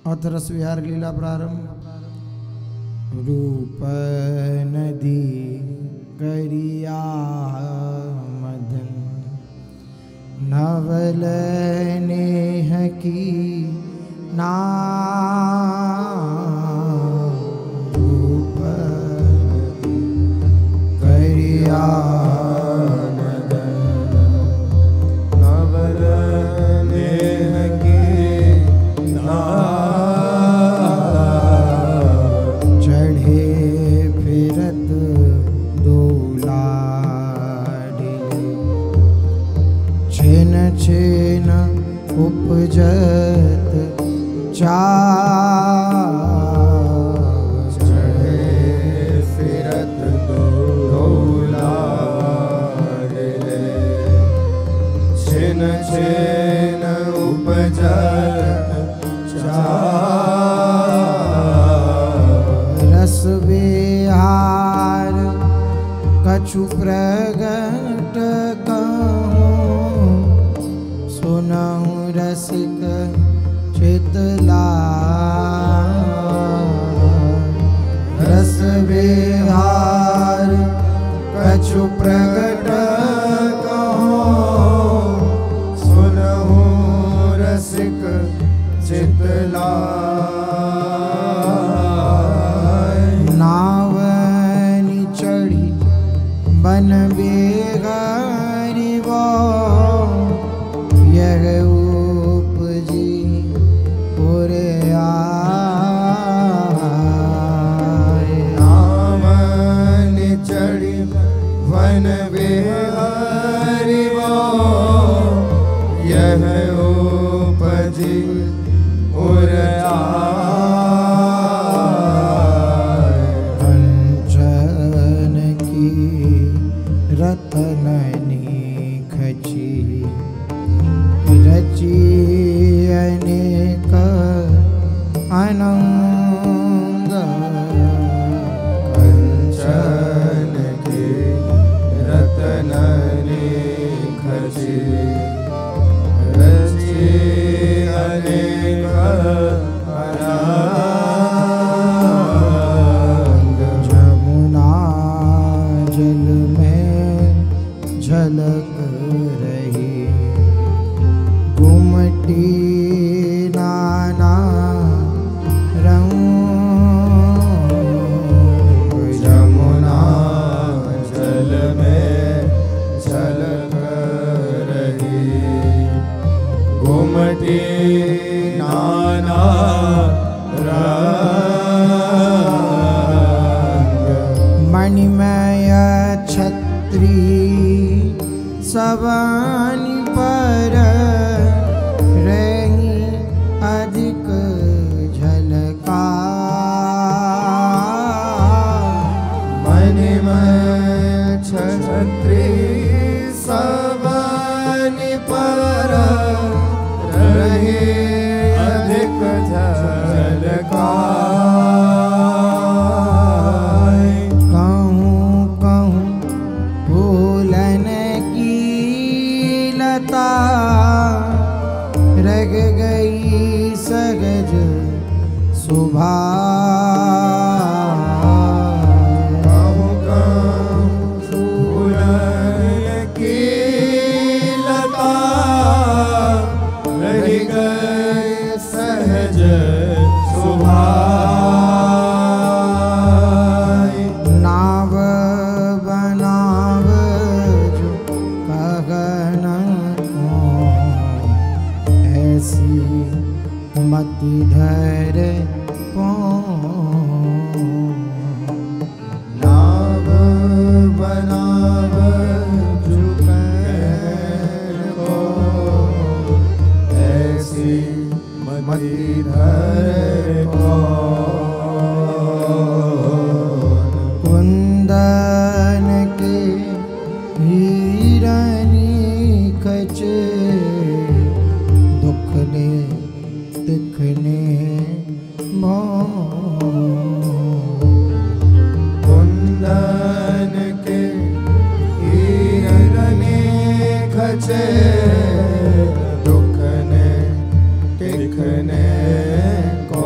अथ रस विहार लीला प्रारंभ। रूप नदी करिया मदन, नवल नेह की ना। रूप करिया छेन उपजत चढ़े फिरत दौलाडले। छेन छेन उपजत रस विहार कछु प्रगट सुनहु रसिक चितला। रस विहार कछु प्रगट सुनहु रसिक चितला। नावनी चढ़ी बन बेगारी वो, यह उपजी पुरे आए। नावन चढ़ी वन विहारी वो, यह उपजी पुरे आए। कंचन की रतननी खची, रची अनेक आनंद। कंचन के रतननी खची, रची अनेक आनंद। जमुना जल में झलक रही, गुमटी नाना रंग। जमुना जल में झलक रही, गुमटी नाना रंग। मणिमय छत्री सवानी पर रही अधिक झलका। मणिमय छत्री सवानी पर रही अधिक झलका। कहूँ कहूँ फूलन की लता, रग गई सहज सुभा। कहूँ कहूँ फूलन की लता, रग गई सहज सुभा। नाव बनाव जो गगन ऐसी मति धर नाव बनाव जो गगन को, ऐसी मति धर को। कुंदन के हीरनी खचे, दुखने दिखने मो। कुंदन के हीरनी खचे, दुखने दिखने को।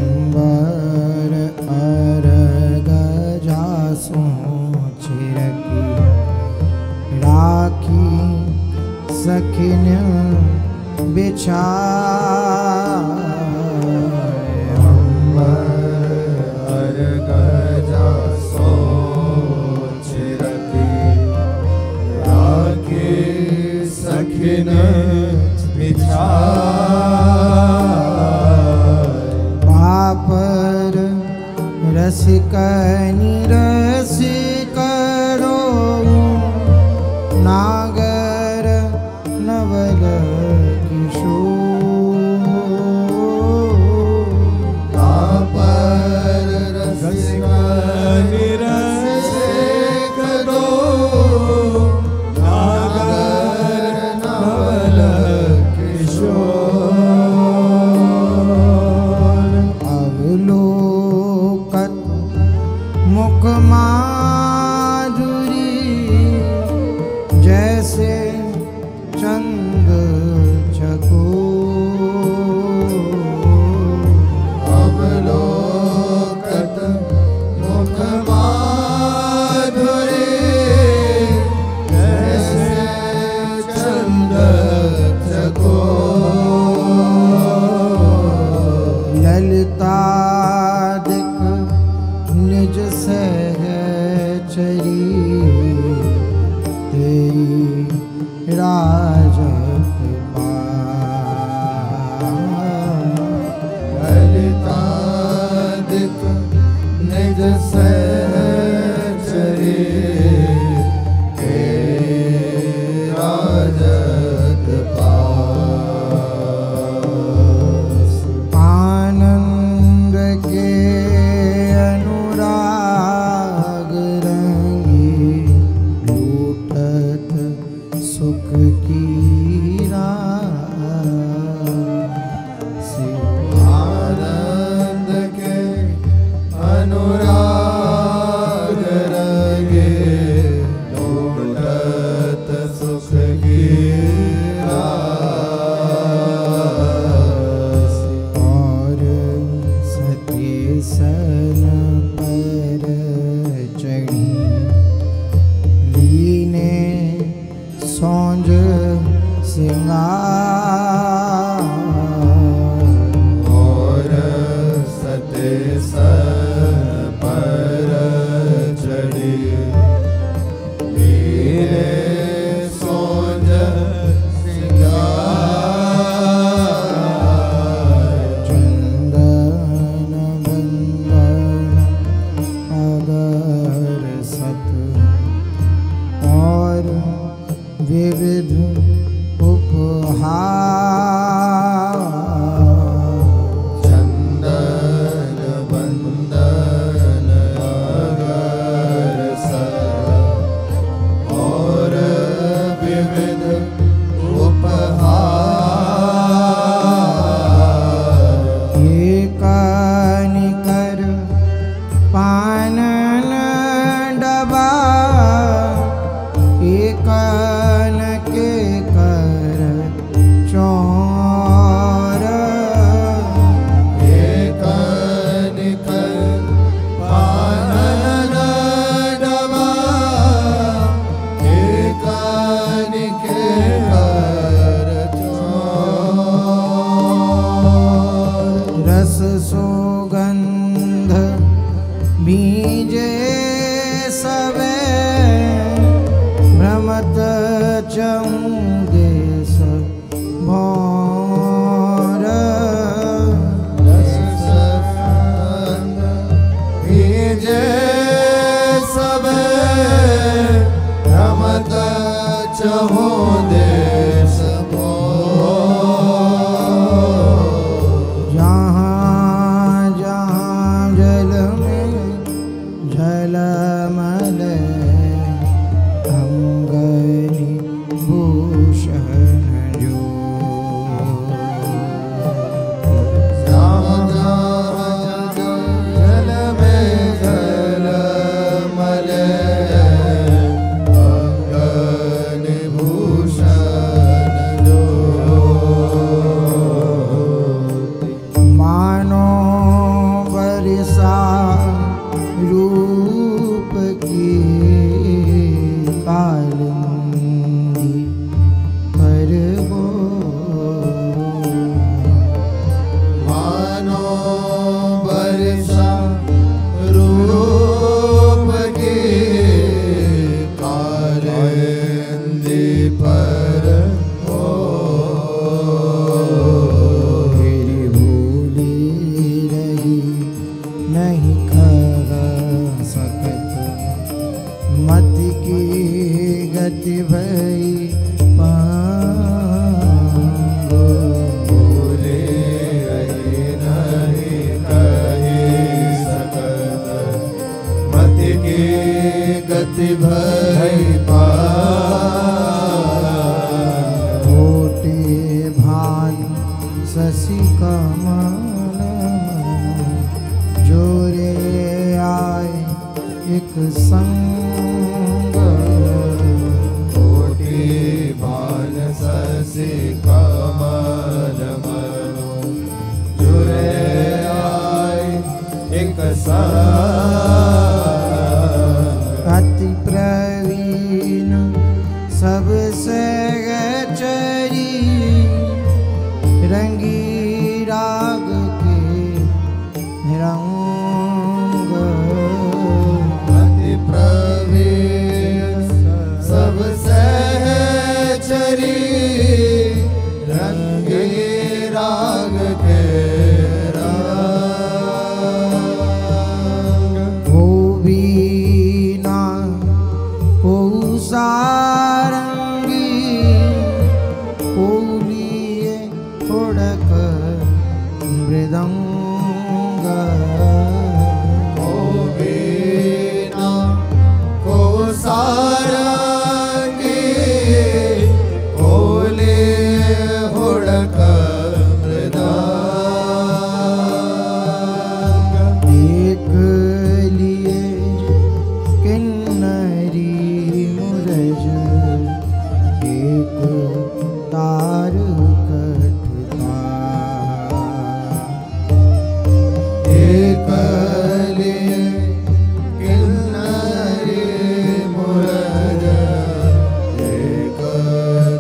अंबर अरग जासों छिरकी राखी सखिन बिछाए। अंबर अरग जासों छिरकी राखी सखिन पापर रसिकनि रसिकरो नागर नवल किशोर। पापर रसिकनि रसिकरो नागर नवल किशोर। शशि कमल जोरे आए एक संग कोटि बाल शशि कमल जुरे आए एक संग अति प्रवीण सब सहचरी रंगी राग के रंग अति प्रवीण सब सहचरी रंगे राग के रंग हो बीना हो सारंगी हो लिए थोड़क मृदंग को बीना को सारंगी कोले हुड़क मृदंग एक लिए किन्नरी मुरज एक तार कटता एक लिए किन्नरी मुरज एक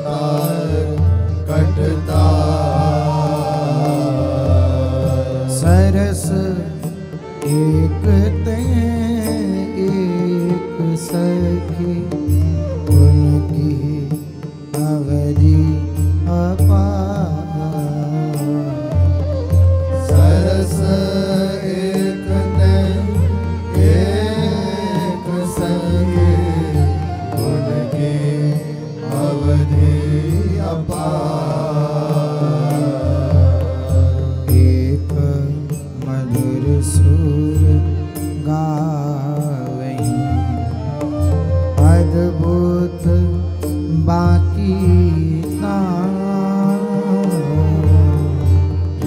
तार कटता सरस एक ते एक सखी उनकी अवधि अपार सरस एक ते एक संगे उनकी अवधि अपार एक मधुर सुर गावहीं अद्भुत बाकी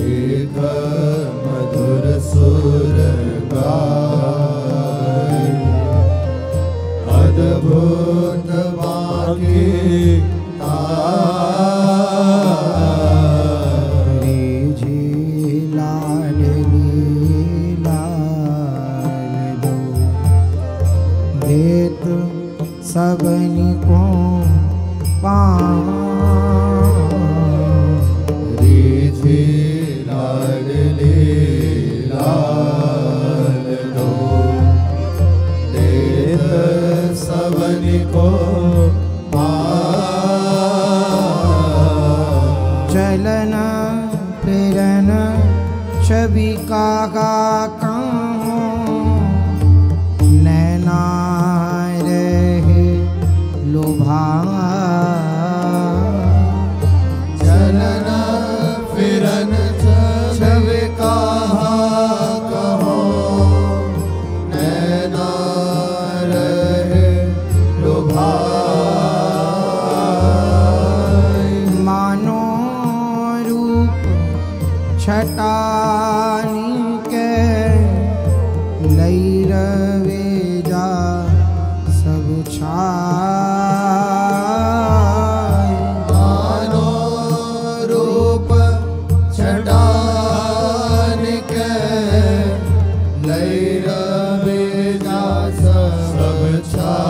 एक मधुर सुर गाए अद्भुत बाकी रे जी लाडली लाल दो देत सबनी को रीझी लाडली लाल दो देत सबनी को चलन फिरन छवि का नैना रहे लोभा चलन फिरन छवि कहो नैना रहे लुभाए मानो रूप छटानी के लई रवे जा सब छाए मानो रूप छटान के लई रवे जा सब छाए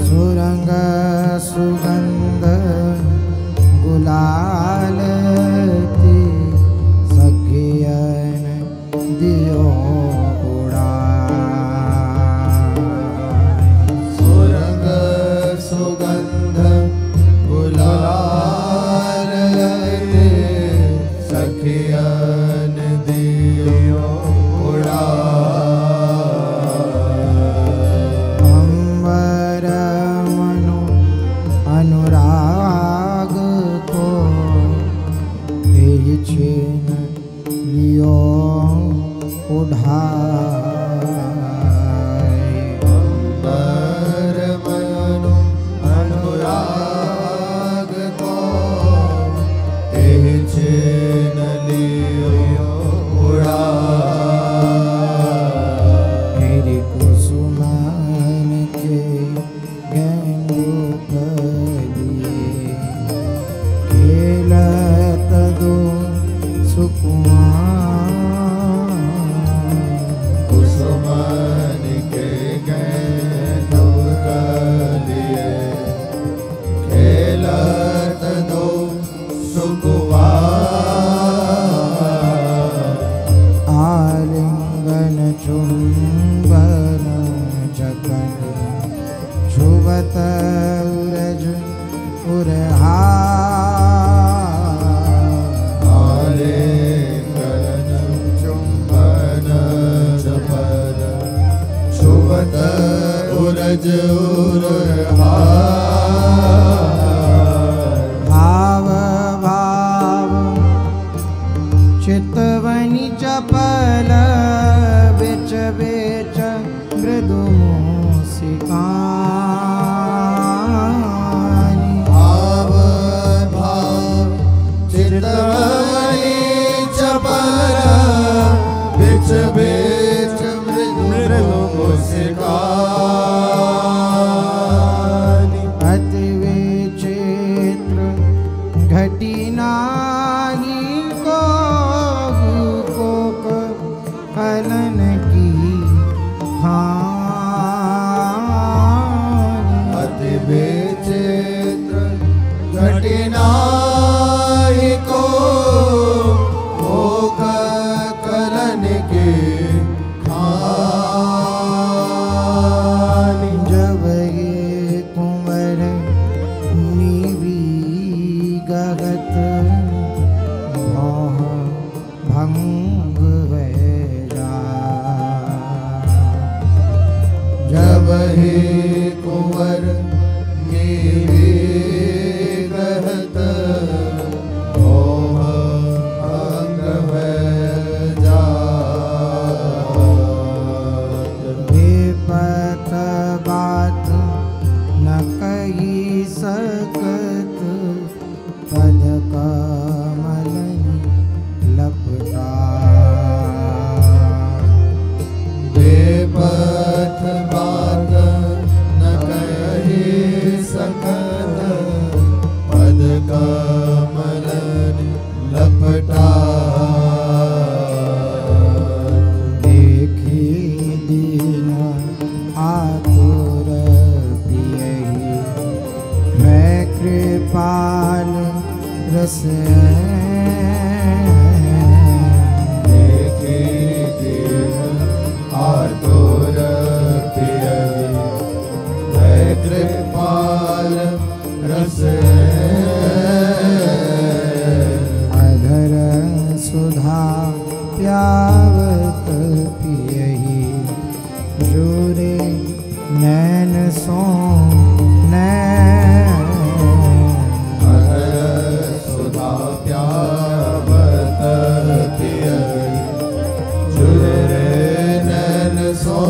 सुरंग सुगंध गुलाल ती सखियन दियो उड़ाए सुरंग सुगंध गुलाल सखियन दियो उड़ाए अंबर मनो अनुराग को छीन लियो उठाए अंबर मनो अनुराग को घटी नाही को कलन की हानि। अति विचित्र घटी नाही को कलन की हानि। जब ये कुंवर नीवी गगत मोह भंग है जा। जब ही कुंवर नीवी गहत मोह भंग है जा। बेपत बात न कही सकत पद कमल लपटा। बेपथ बात न कही सकत पद कमल लपटा। देखी दीन आतुर पियहि मैं कृपाल रस। देखी दीन आतुर पियहि मैं कृपाल रस। अधर सुधा प्यावत पियहि जोरे नैन सो नैन। सुधा प्यावत पियहि जुरे नैन सो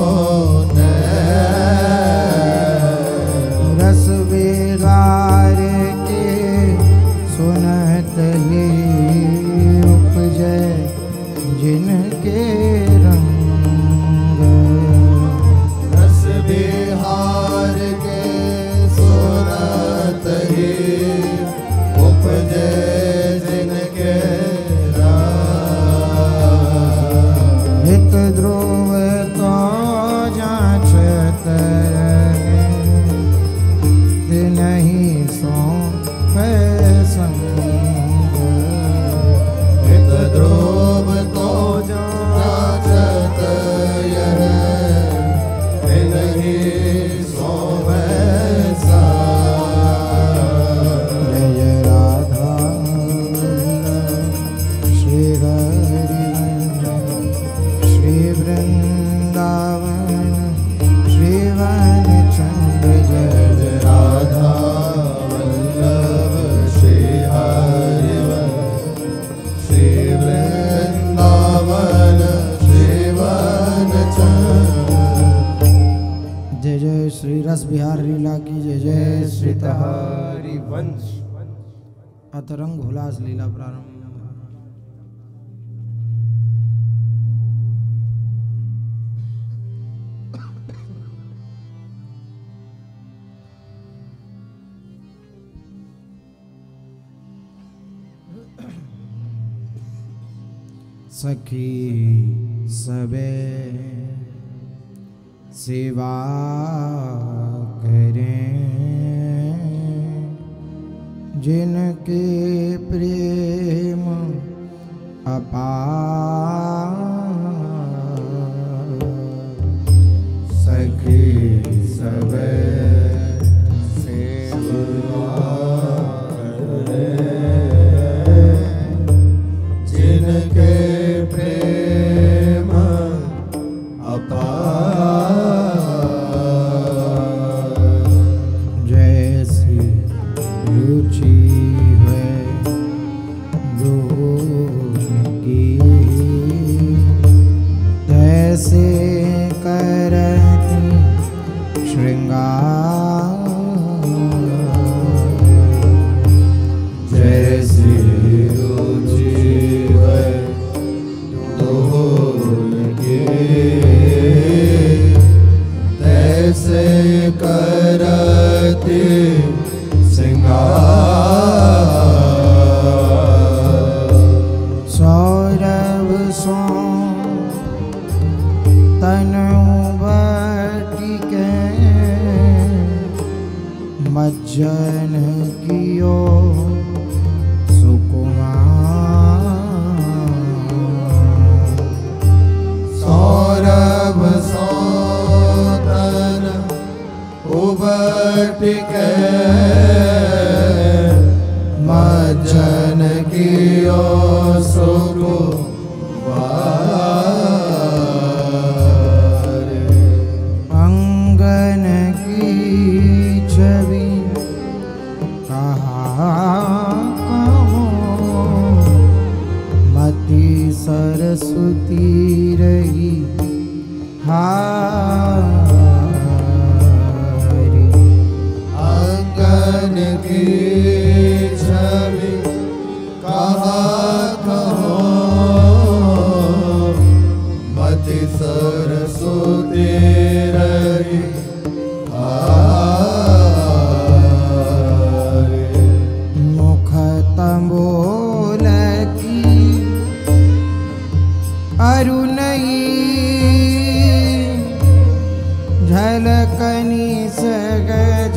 नैन। रस बेगार के सुनत ही उपजै जिनके रंग। रस बिहार के सुनत ही उपजे जिनके रंग। एक ध्रुव तो जांचत रहे नहीं सो संग। एक ध्रुव तो जाचत यह नहीं सोवे सा। जय राधा श्री हरि श्री वृंदावन श्री वन चंद्र। जय जय राधा वल्लभ श्री हरिवंश श्री वृंदावन श्री वनचंद्र। जय जय श्री रस बिहार लीला की जय जय श्री हरि वंश। अतरंग हुलास लीला प्रारंभ। सखी सबे सेवा करें जिनके प्रेम अपार। सखी सबे सेवा करें जिनके प्रेम अपार। जैसी रुचि है जो उनकी के मज्जन कियो सुकुमारे। अंगन की छवि कहाँ कहूँ, मति सरस्वती रही हारी। अंगन की छवि कहाँ कहूँ, मति सरस्वती रही हारी। मुख तंबोल की अरुणई, झलकनी सगज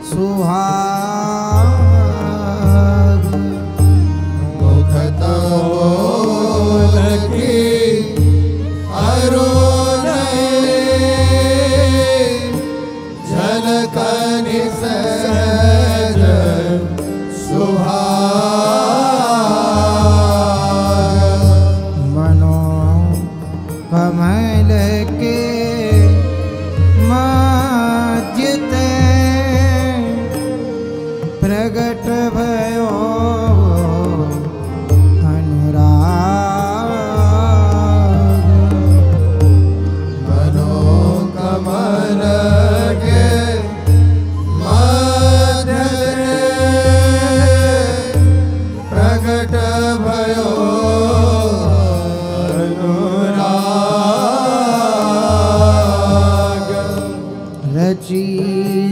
सुहाग। मुख तंबोल की अरुणई, झलकनी सगज सुहाग। मनो कमल के माध्यते प्रगट भयो अनुराग। मनो कमल के मध्य प्रगट भयो अनुराग। रची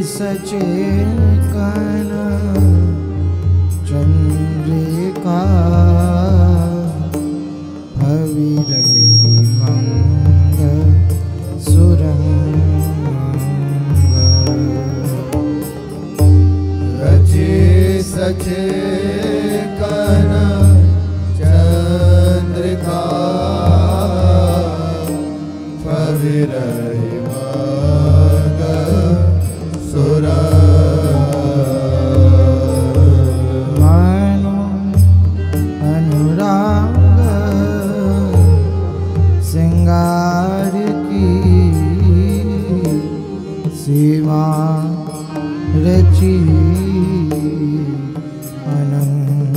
सचेतन चंद्रिका, भवि रही मंग सुरंग। रची सचे कन चंद्रिका, पविरहि मग सुरंग। मानो अनुराग सिंगार की सीमा रची अनंग।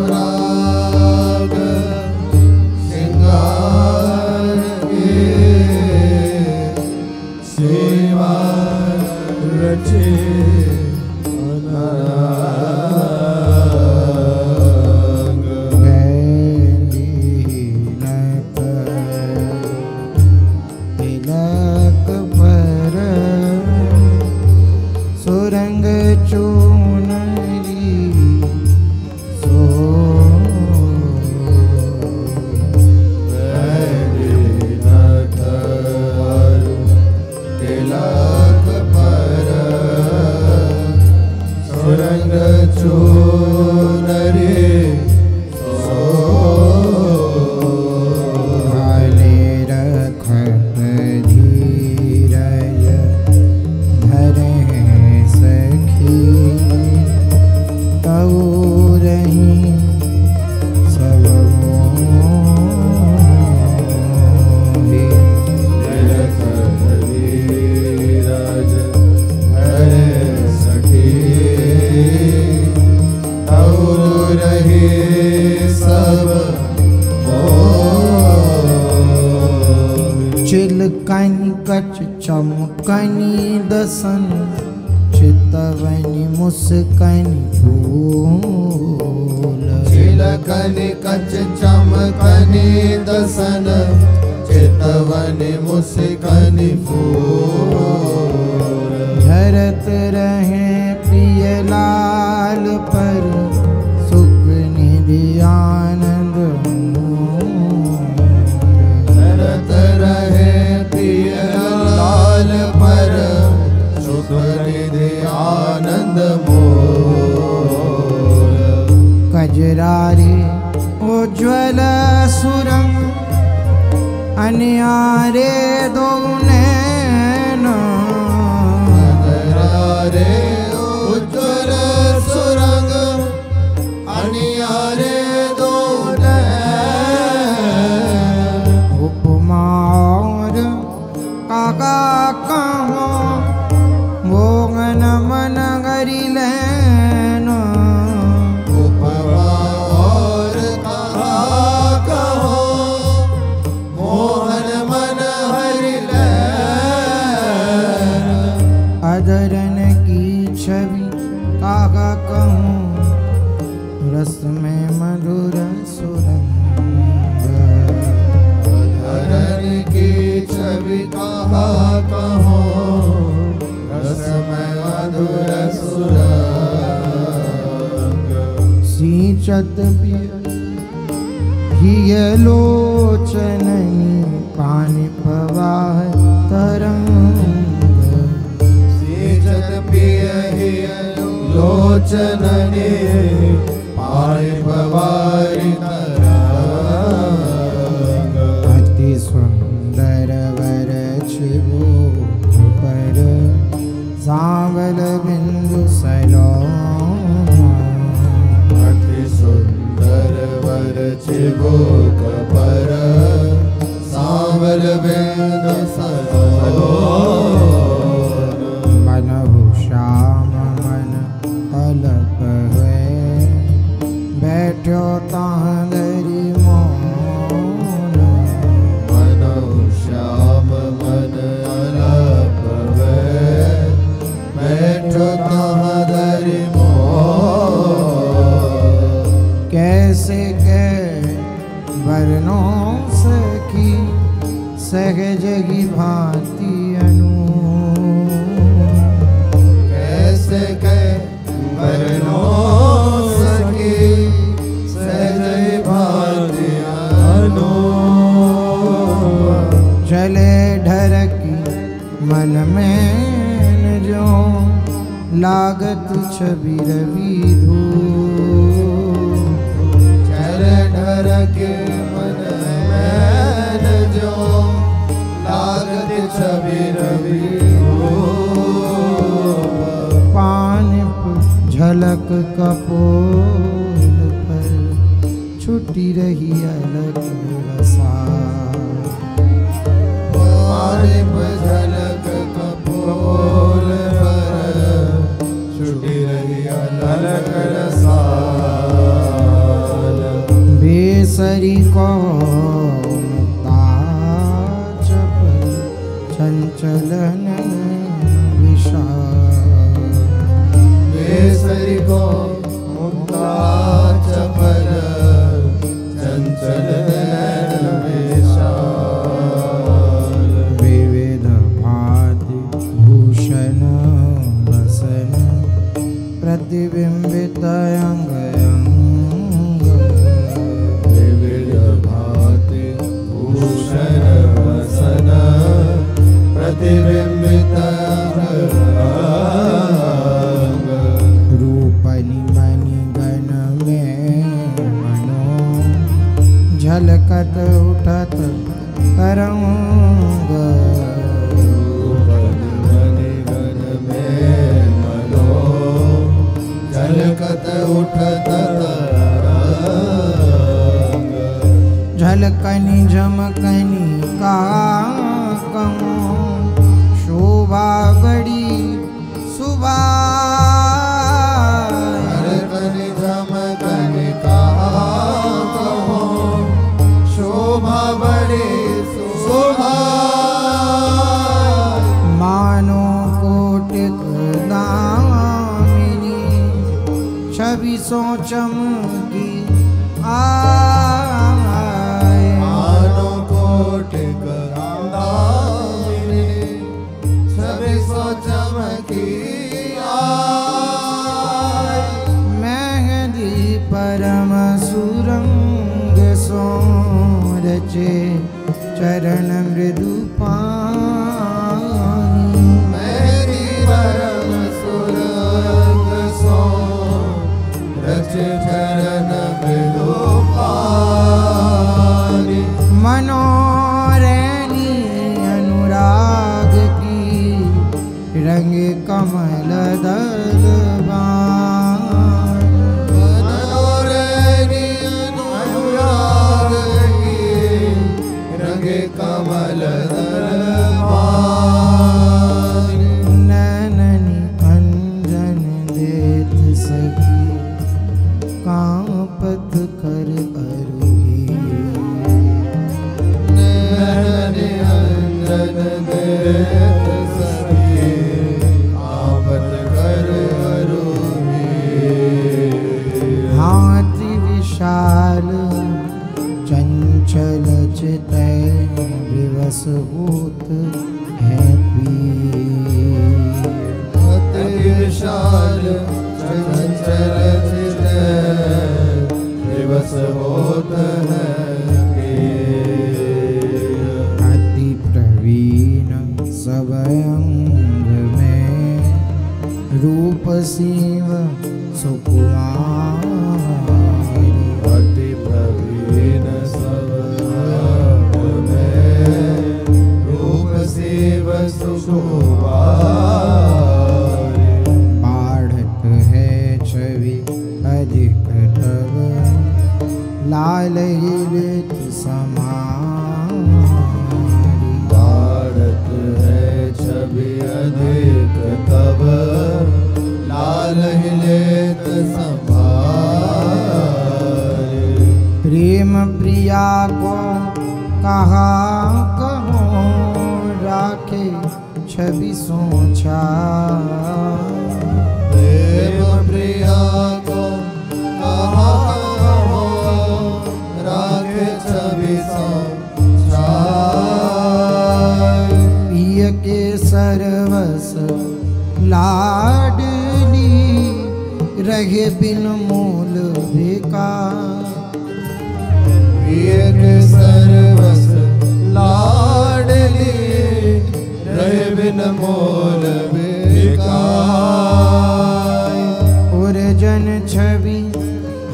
अनुराग सिंगार की सेवा रचे अनंग। तिलक पर सुरंग चूनरी सो। तिलक पर सुरंग चूनरी सो। भाले रखत धीरज धरे सखी, तऊ रही सब मोहि। धीरज हरे सखी, और रहे सब मोहि। चिलकनी कच चमकनी दसन, चितवनी मुस्कनी फूल। चिलकनी कच चमकनी दसन, चितवनी मुस्कनी फूल। झरत रहे प्रिय लाल पर सुख निधि आनंद मोर। धरत रहे प्रिय लाल पर सुख निधि आनंद मोर। कजरारे उज्ज्वल सुरंग अनियारे दो नैन रे उज्ज्वल सुरंग अनियारे दो उपमा और काका कहो मोगन मन गरी लेना उपमा और कहा कहो मोहन मन हरि अदरन की छवि काका कहूँ रस में मधुर सुरंग धरन की छवि कहा कहो रस में मधुर सुरंग सिंचत हिय लोचननी पानी प्रवाह तरंग सिंचत पिय लोचननी पानी प्रवाही तरंग अति सुंदर वर छिबो पर सांवल बिंदु सलोना अति सुंदर वर चिबुक पर सांवल बिंदु सलोन मनहु श्याम मन अलप हुए बैठो तांदरी मौन मनहु श्याम मन अलप वे बैठो तांदरी मोन कैसे के वर्णों सखी सहज की भांति अनु कैसे के वर्णो सखी सहज भांति अनु चले ढरकी मन में न जो लागत छवि रवि चल ढर के मन में जो लागत छवि रवि पान झलक कपोल पर छुटी रही अलग रसा पानी झलक कपोल पर छुटी रही अलग रसाल बेसरी को मुक्ता चपल चंचलन विशाल बेसरी को मुक्ता चपल चंचल नयन विशाल विविध भांति भूषण वसन प्रतिबिंबित अंग अंग विविध भांति भूषण वसन प्रतिबिंबित अंग रूपनि मणि गण में मनो झलकत उठत तरंग मणि गण में मनो झलकत उठत तरंग झलकनि झमकनि का कहूँ शोभा बड़ी सुबह झलकनि झमकनि कहा कहो शोभा बड़ी शोभा मानो कोटिक दामिनी छवि सो चमकी आए मानो कोटिक दामिनी छवि सो चमकी आए मेहंदी परम सुरंग सो रचे चरण मृदु पानी मेरी परम सुरंग सो रच चरण मृदु पानी मनोरे कमल दल मनोरणी अनुराग की रंगे कमल दलवान। नैननी अंजन देत सखी कांपत कर अरुही। नैननी अंजन देत सखी कांपत कर अरुही। हाथी विशाल चंचल चितै विवश भूत है पीर। अति विशाल चंचल चितै विवश होत है पीर। अति प्रवीण सब अंग में रूप शिव सुकुमार। अति प्रवीण सब अंग में रूप शिव सुकुमार। बाढ़त है छवि अधिक तब लाल हिलित समारी। भारत है छवि अधिक तब लाल हिलेत संभारे। प्रेम प्रिया को कहा कहो राखे छवि सोचा। प्रेम प्रिया को कहा कहो राखे छवि सोचाई। पिय के सरवस लाडली रहे बिन मूल बेकार। प्रिय के सर्वस लाडली रहे बिन मोल बेकार। और जन छवि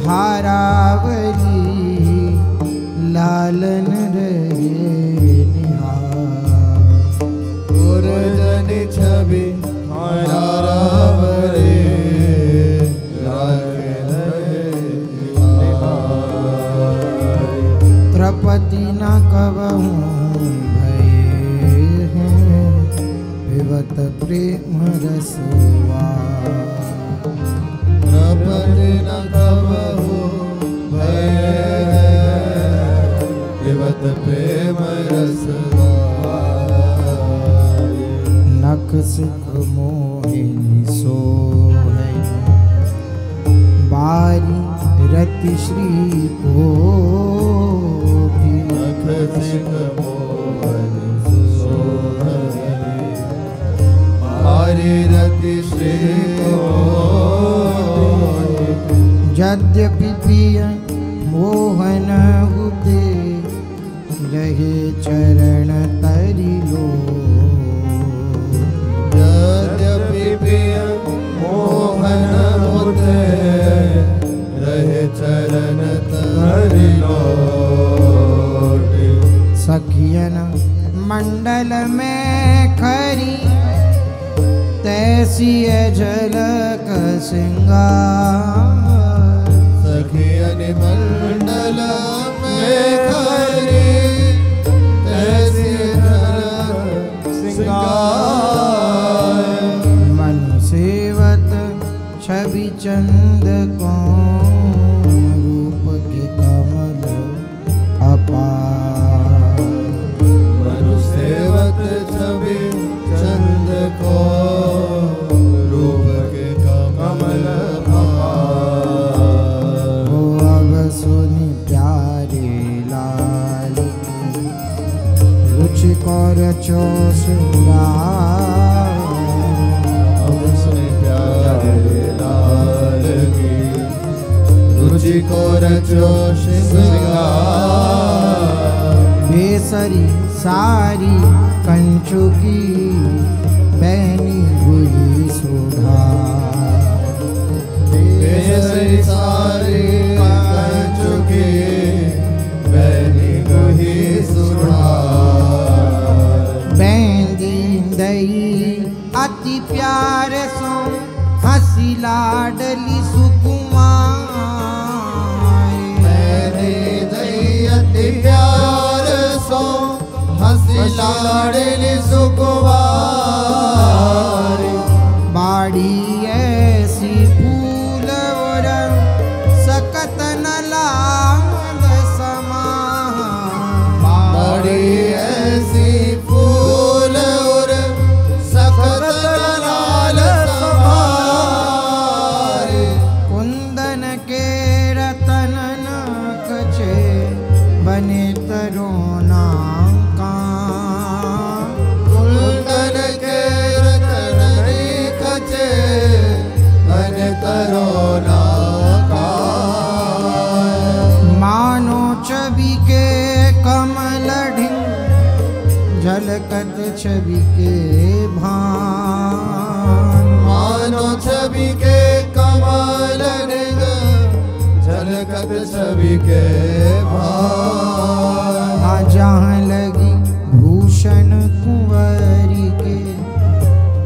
हारावली लालन रहे निहार। और जन छवि हारावली लालन रहे निहार। त्रपति न कबहूँ भय हैं विवत प्रेम रसवा। त्रपति न कबहू भय विवत प्रेम रसवाय। नख सुख मोहिनी सोहै बारी रति श्री कोटि। नख सिख मोहन सोहनी हरि रति श्री कोटि। यद्यपि प्रिय मोहन हुते रहे चरण तरिलो। यद्यपि प्रिय मोहन होते रहे चरण तरिलोटे। सखियन मंडल में खरी तैसी झलक सिंगार। सखियन मंडल में खरी तैसी झलक सिंगार। मनु सेवत छवि चंद को रूप के कमल अपार। मनु सेवत छवि चंद को रूप के कमल अपार। हो अब सुनि प्यारे लाल रुचि को रचो श्रृंगार। अब सुने प्यारे लाल की रुचि को रचो श्रृंगार। बेसरी सारी कंचुकी बहनी हुई सुधार। बेसरी सारी कंचुकी बहनी हुई सुधार। बैंदी दई अति प्यार प्यार सो हंसी लाडली सुकुमार। मैंने अति प्यार सो हंसी लाडली सुकुमार। बाड़ी ऐसी फूल और सकत न लाल समान। बाड़ी ऐसी फूल और सकत लाल समान। कुंदन के रतन न कचे बने तरोना का। कुंदन के रतन कचे बने तरोना का। मानो छवि के कमल ढिंग झलकत छवि के भान। मानो छवि के कमाल ढिंग झलकत छवि के भान। हाँ जहाँ लगी भूषण कुंवरी के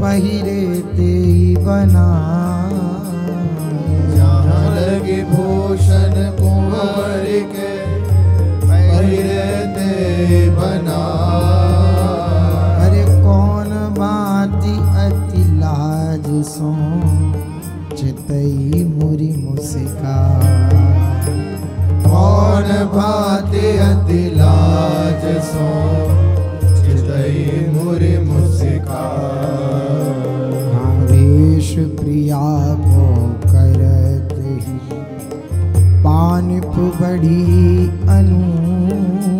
पहिरे ते बना। जहाँ लगी भूषण कुंवरी के पहिरे ते बना। अरे कौन बाती अति लाज सो चितई मुरी मुस्का। कौन भांति अति लाज सो चितई मुरी मुस्का। वेश प्रिया को करत ही पानिप बड़ी अनूप।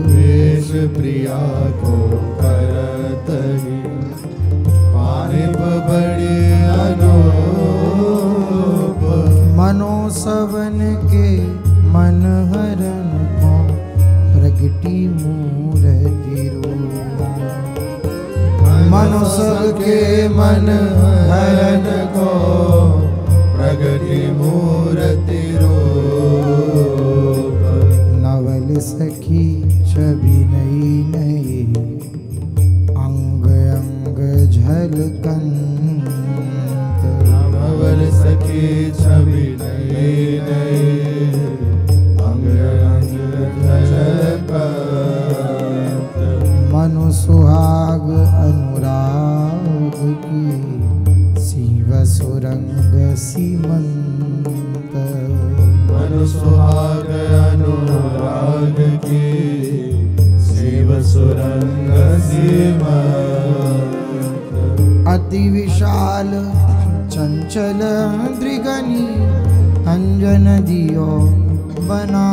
वेश प्रिया को करत ही पानिप बड़ी अनूप। मनोसवन के मन हरण को प्रगटी मूर्ति रूप। मनोसव के मन हरण को प्रगति मूर्ति रूप। नवल सखी छवि नई नई अंग अंग झलकंत। नवल सखी छवि नई नई अंग अंग झलकंत। मनु सुहाग अनुराग की शिव सुरंग सीमंत। मनु सुहाग अनुराग की शिव सुरंग सीमंत। अति विशाल चंचल दृगनी अंजन दियो बना।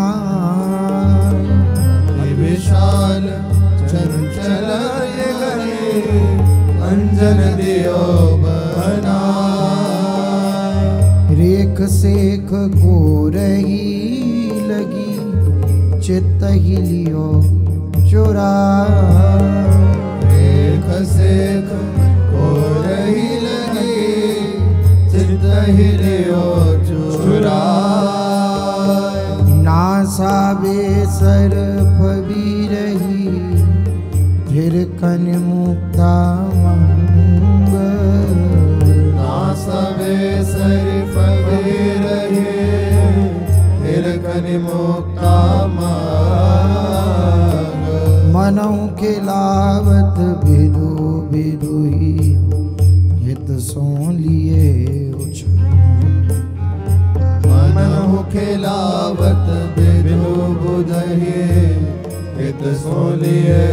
विशाल चंचल ये गली अंजन दियो बना। रेख सेख को रही लगी चित्त ही लियो चुरा। रेख सेख को रही लगी चित्त ही लियो चुरा। नासा बेसर फबी रही फिर कन मुक्ता मंग। नासा बेसर फबी रही फिर कन मुक्ता मंग। मनौ के लावत बिदु बिदुही हित सो लिए मनहु खिलावत बिरु बुधहि हित सो लिए